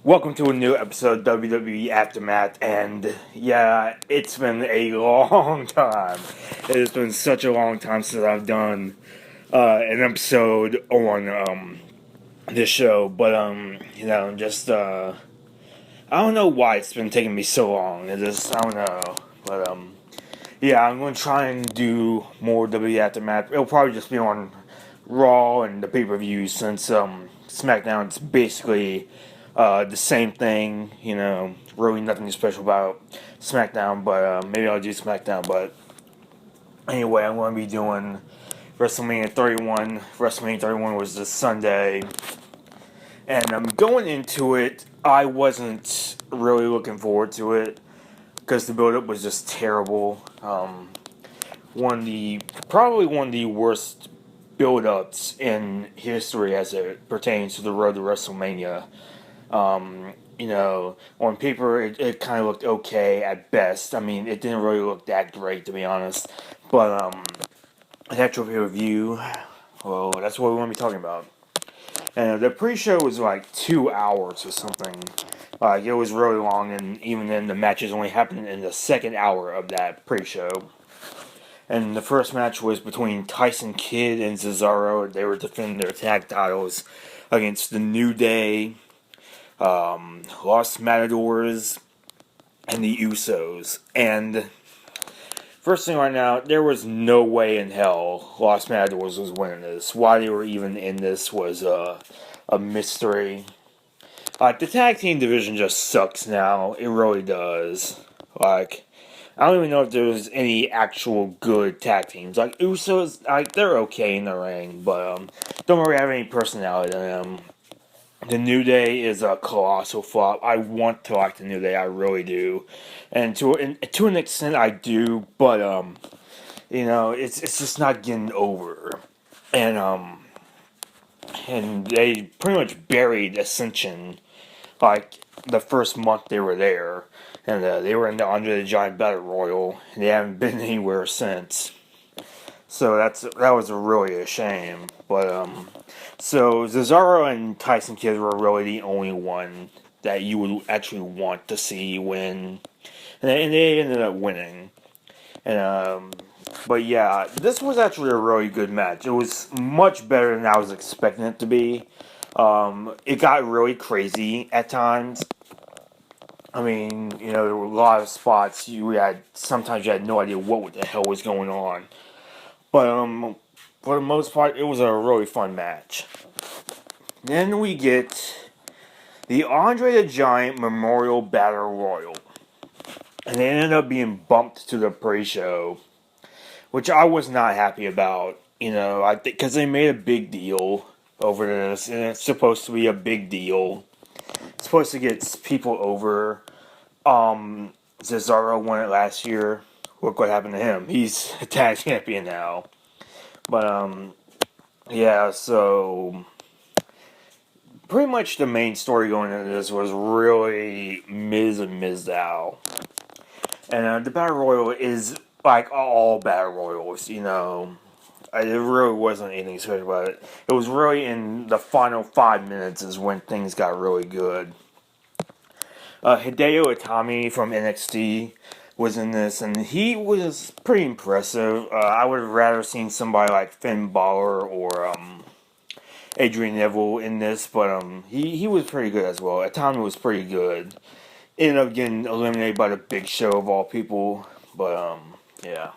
Welcome to a new episode of WWE Aftermath, and yeah, it's been a long time. It has been such a long time since I've done an episode on this show, but I don't know why it's been taking me so long. I don't know, but yeah, I'm going to try and do more WWE Aftermath. It'll probably just be on Raw and the pay-per-view since SmackDown's basically the same thing, really nothing special about SmackDown, but maybe I'll do SmackDown. But anyway, I'm going to be doing WrestleMania 31. WrestleMania 31 was this Sunday, and I'm going into it. I wasn't really looking forward to it because the build-up was just terrible. Probably one of the worst build-ups in history as it pertains to the road to WrestleMania. On paper, it kind of looked okay at best. I mean, it didn't really look that great, to be honest. But, an actual pay-per-view, well, that's what we want to be talking about. And the pre-show was like 2 hours or something. Like, it was really long, and even then, the matches only happened in the second hour of that pre-show. And the first match was between Tyson Kidd and Cesaro. They were defending their tag titles against the New Day, Los Matadors, and the Usos. And first thing right now, there was no way in hell Los Matadors was winning this. Why they were even in this was a mystery. The tag team division just sucks now. It really does. I don't even know if there's any actual good tag teams. Usos, they're okay in the ring, but don't really have any personality in them. The New Day is a colossal flop. I want to like the New Day, I really do, and to an extent I do, but it's just not getting over, and they pretty much buried Ascension, the first month they were there, and they were in the Andre the Giant Battle Royal, and they haven't been anywhere since. So that was really a shame. But so Cesaro and Tyson Kidd were really the only one that you would actually want to see win, and they ended up winning. And but yeah, this was actually a really good match. It was much better than I was expecting it to be. It got really crazy at times. I mean, there were a lot of spots sometimes you had no idea what the hell was going on. But for the most part, it was a really fun match. Then we get the Andre the Giant Memorial Battle Royal. And they ended up being bumped to the pre-show, which I was not happy about. I think because they made a big deal over this, and it's supposed to be a big deal. It's supposed to get people over. Cesaro won it last year. Look what happened to him. He's a tag champion now. But, yeah, so pretty much the main story going into this was really Miz and Mizdow. And the Battle Royal is like all Battle Royals, It really wasn't anything special about it. It was really in the final 5 minutes is when things got really good. Hideo Itami from NXT was in this, and he was pretty impressive. I would have rather seen somebody like Finn Balor or Adrian Neville in this, but he was pretty good as well. Itami was pretty good. Ended up getting eliminated by the Big Show of all people, but yeah.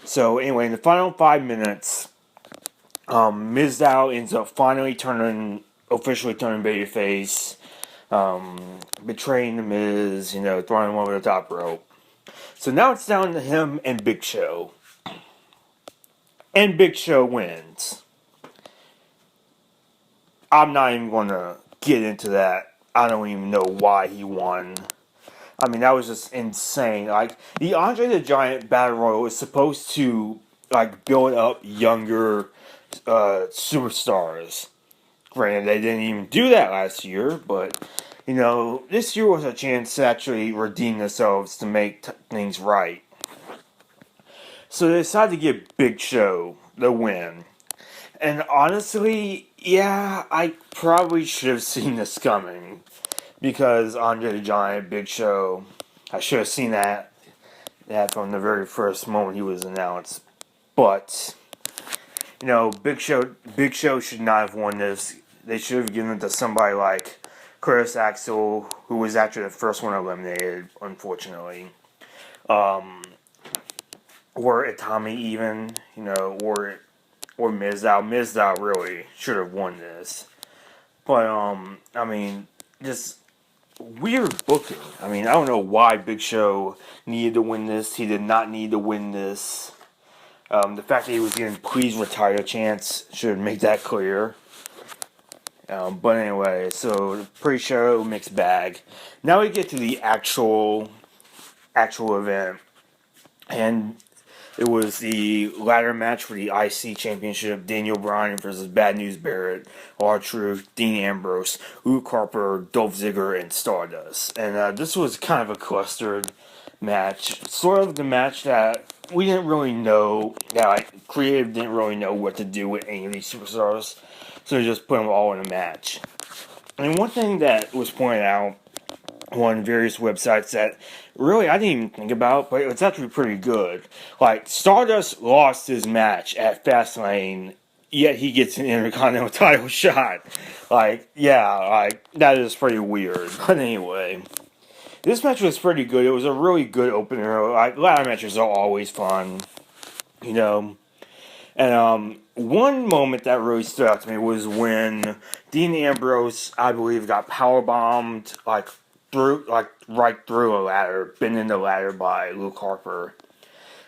So anyway, in the final 5 minutes, Mizdow ends up officially turning babyface. Betraying the Miz, throwing him over the top rope. So now it's down to him and Big Show. And Big Show wins. I'm not even going to get into that. I don't even know why he won. I mean, that was just insane. The Andre the Giant Battle Royal is supposed to, build up younger superstars. Granted, they didn't even do that last year, but, this year was a chance to actually redeem themselves to make things right. So they decided to give Big Show the win. And honestly, yeah, I probably should have seen this coming. because Andre the Giant, Big Show, I should have seen that from the very first moment he was announced. But Big Show should not have won this. They should have given it to somebody like Curtis Axel, who was actually the first one eliminated, unfortunately. Um, or Itami even, or Mizdow. Mizdow really should have won this. But just weird booking. I don't know why Big Show needed to win this. He did not need to win this. The fact that he was getting please retire chance should make that clear. But anyway, so pre-show mixed bag. Now we get to the actual event, and it was the ladder match for the IC Championship. Daniel Bryan versus Bad News Barrett, R-Truth, Dean Ambrose, Luke Harper, Dolph Ziggler, and Stardust. And this was kind of a clustered match, sort of the match that we didn't really know, creative didn't really know what to do with any of these superstars, so they just put them all in a match. And one thing that was pointed out on various websites that really I didn't even think about, but it's actually pretty good. Like, Stardust lost his match at Fastlane, yet he gets an Intercontinental title shot. That is pretty weird. But anyway, this match was pretty good. It was a really good opener. Ladder matches are always fun, And one moment that really stood out to me was when Dean Ambrose, I believe, got powerbombed right through a ladder, bending the ladder by Luke Harper.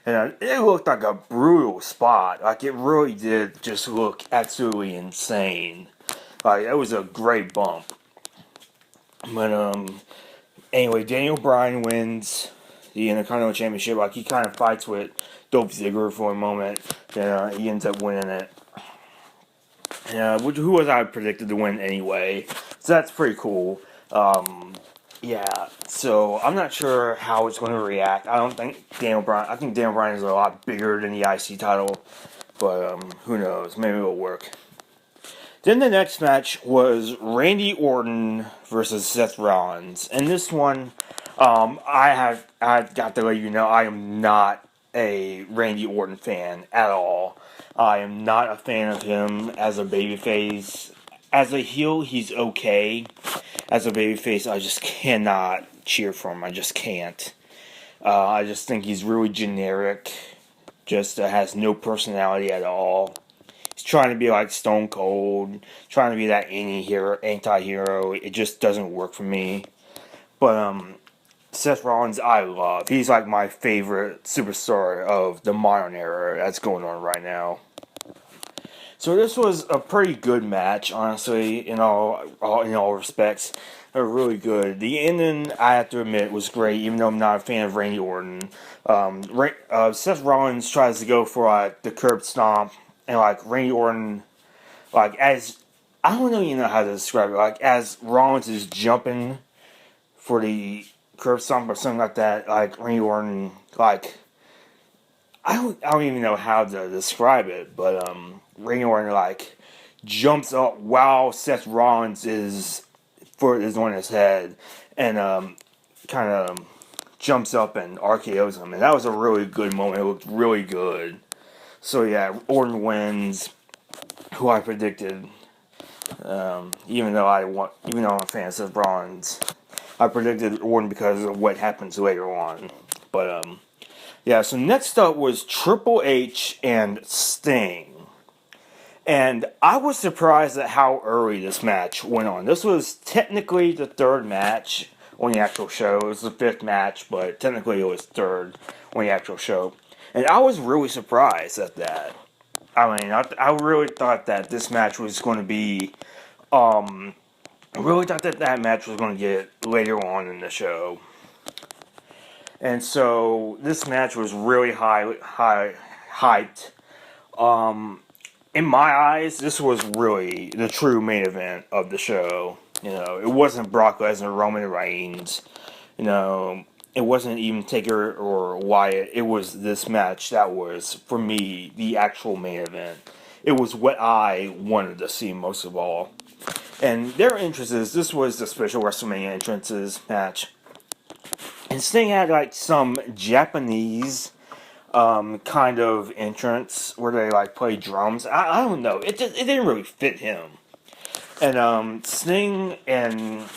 And it looked like a brutal spot. It really did just look absolutely insane. It was a great bump. But anyway, Daniel Bryan wins the Intercontinental Championship. He kind of fights with Dolph Ziggler for a moment. Then he ends up winning it. Who was I predicted to win anyway? So that's pretty cool. So I'm not sure how it's going to react. I think Daniel Bryan is a lot bigger than the IC title, but who knows? Maybe it'll work. Then the next match was Randy Orton versus Seth Rollins, and this one, I've got to let you know, I am not a Randy Orton fan at all. I am not a fan of him as a babyface. As a heel, he's okay. As a babyface, I just cannot cheer for him. I just can't. I just think he's really generic. Just has no personality at all. He's trying to be like Stone Cold, trying to be that anti-hero. It just doesn't work for me. But Seth Rollins, I love. He's like my favorite superstar of the modern era that's going on right now. So this was a pretty good match, honestly, in all respects. They're really good. The ending, I have to admit, was great, even though I'm not a fan of Randy Orton. Seth Rollins tries to go for the curb stomp, and Randy Orton, as I don't even know how to describe it. As Rollins is jumping for the curb stomp or something like that, Randy Orton, I don't even know how to describe it, but Randy Orton jumps up while Seth Rollins is on his head, and kind of jumps up and RKO's him, and that was a really good moment. It looked really good. So yeah, Orton wins, who I predicted. Even though I'm a fan of Seth Rollins, I predicted Orton because of what happens later on. But so next up was Triple H and Sting. And I was surprised at how early this match went on. This was technically the third match on the actual show. It was the fifth match, but technically it was third on the actual show. And I was really surprised at that. I really thought that this match was going to be... I really thought that match was going to get later on in the show. And so this match was really hyped. In my eyes, this was really the true main event of the show. It wasn't Brock Lesnar, Roman Reigns. It wasn't even Taker or Wyatt. It was this match that was, for me, the actual main event. It was what I wanted to see most of all. And their entrances, this was the special WrestleMania entrances match. And Sting had like some Japanese kind of entrance where they like play drums. I don't know. It didn't really fit him. And Sting and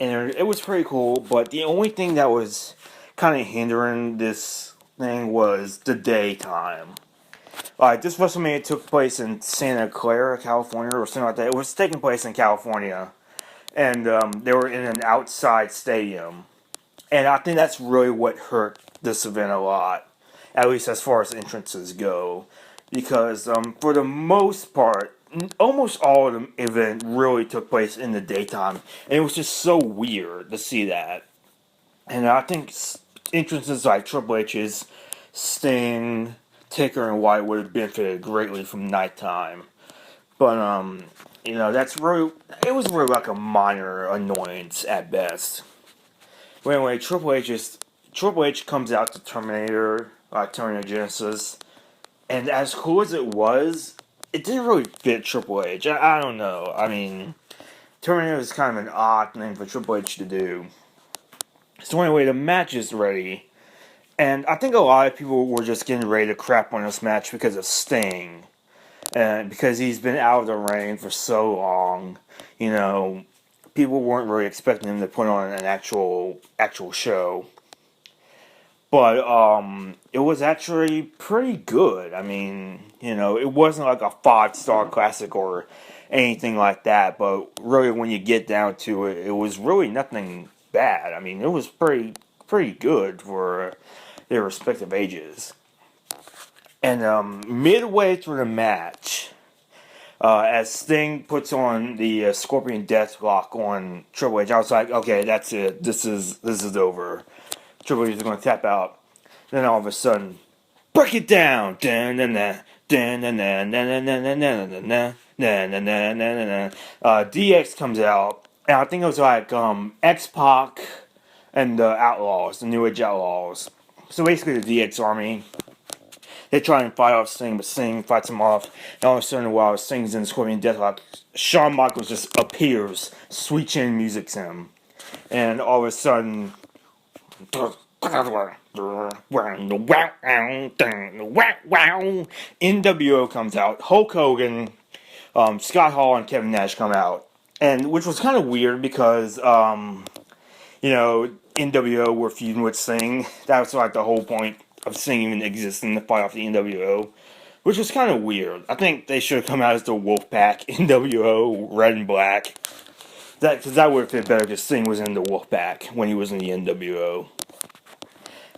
it was pretty cool. But the only thing that was kind of hindering this thing was the daytime. This WrestleMania took place in Santa Clara, California, or something like that. It was taking place in California, and they were in an outside stadium. And I think that's really what hurt this event a lot, at least as far as entrances go, because for the most part, almost all of the event really took place in the daytime, and it was just so weird to see that. And I think entrances like Triple H's, Sting, Taker, and White would have benefited greatly from nighttime. But that's really it was really like a minor annoyance at best. But anyway, Triple H comes out to Terminator Genesis, and as cool as it didn't really fit Triple H. I don't know. I mean, Terminator is kind of an odd thing for Triple H to do. So anyway, the match is ready. And I think a lot of people were just getting ready to crap on this match because of Sting. And because he's been out of the ring for so long, people weren't really expecting him to put on an actual show. But it was actually pretty good. I mean, it wasn't like a 5-star classic or anything like that. But really, when you get down to it, it was really nothing bad. I mean, it was pretty good for their respective ages. And midway through the match, as Sting puts on the Scorpion Deathlock on Triple H, I was like, okay, that's it. This is over. Triple H is going to tap out. Then all of a sudden, break it down. DX comes out, and I think it was like X-Pac and the Outlaws, the New Age Outlaws. So basically the DX Army. They try and fight off Sting, but Sting fights him off. And all of a sudden, while Sting's in the Scorpion Deathlock, Shawn Michaels just appears. Sweet chin music's him. And all of a sudden, NWO comes out. Hulk Hogan, Scott Hall, and Kevin Nash come out. And which was kind of weird because, NWO were feuding with Sting. That was like the whole point of Sting even existing to fight off the NWO, which was kind of weird. I think they should have come out as the Wolfpack, NWO, red and black. Because that would have fit better because Sting was in the Wolfpack when he was in the NWO.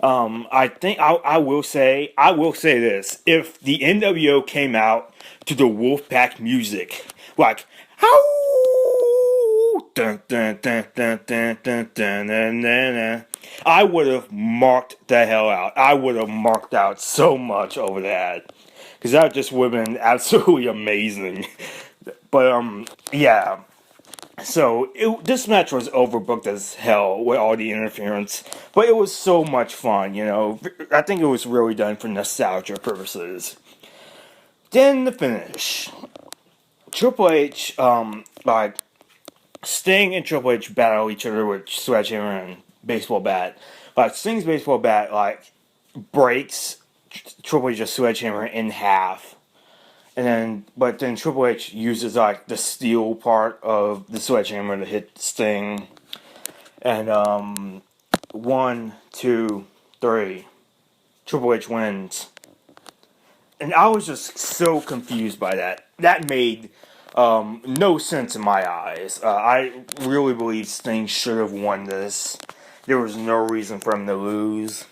I think I will say this: if the NWO came out to the Wolfpack music, like dun, dun, dun, dun, dun, dun, dun, dun, dun, I would have marked the hell out. I would have marked out so much over that. Because that just would have been absolutely amazing. But, yeah. So, this match was overbooked as hell with all the interference. But it was so much fun, I think it was really done for nostalgia purposes. Then the finish. Triple H, Sting and Triple H battle each other with sledgehammer and baseball bat. Sting's baseball bat, breaks Triple H's sledgehammer in half. But then Triple H uses, the steel part of the sledgehammer to hit Sting. And, 1, 2, 3. Triple H wins. And I was just so confused by that. That made no sense in my eyes. I really believe Sting should have won this. There was no reason for him to lose.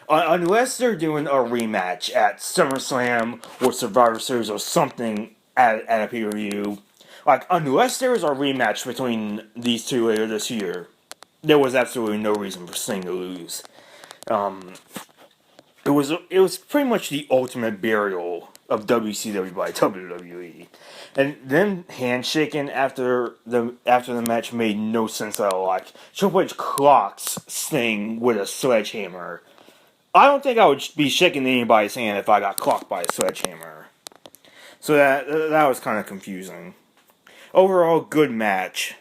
Unless they're doing a rematch at SummerSlam or Survivor Series or something at a pay-per-view. Unless there was a rematch between these two later this year, there was absolutely no reason for Sting to lose. It was pretty much the ultimate burial of WCW by WWE. And then handshaking after the match made no sense at all. Triple H clocks Sting with a sledgehammer. I don't think I would be shaking anybody's hand if I got clocked by a sledgehammer. So that was kind of confusing. overall good match.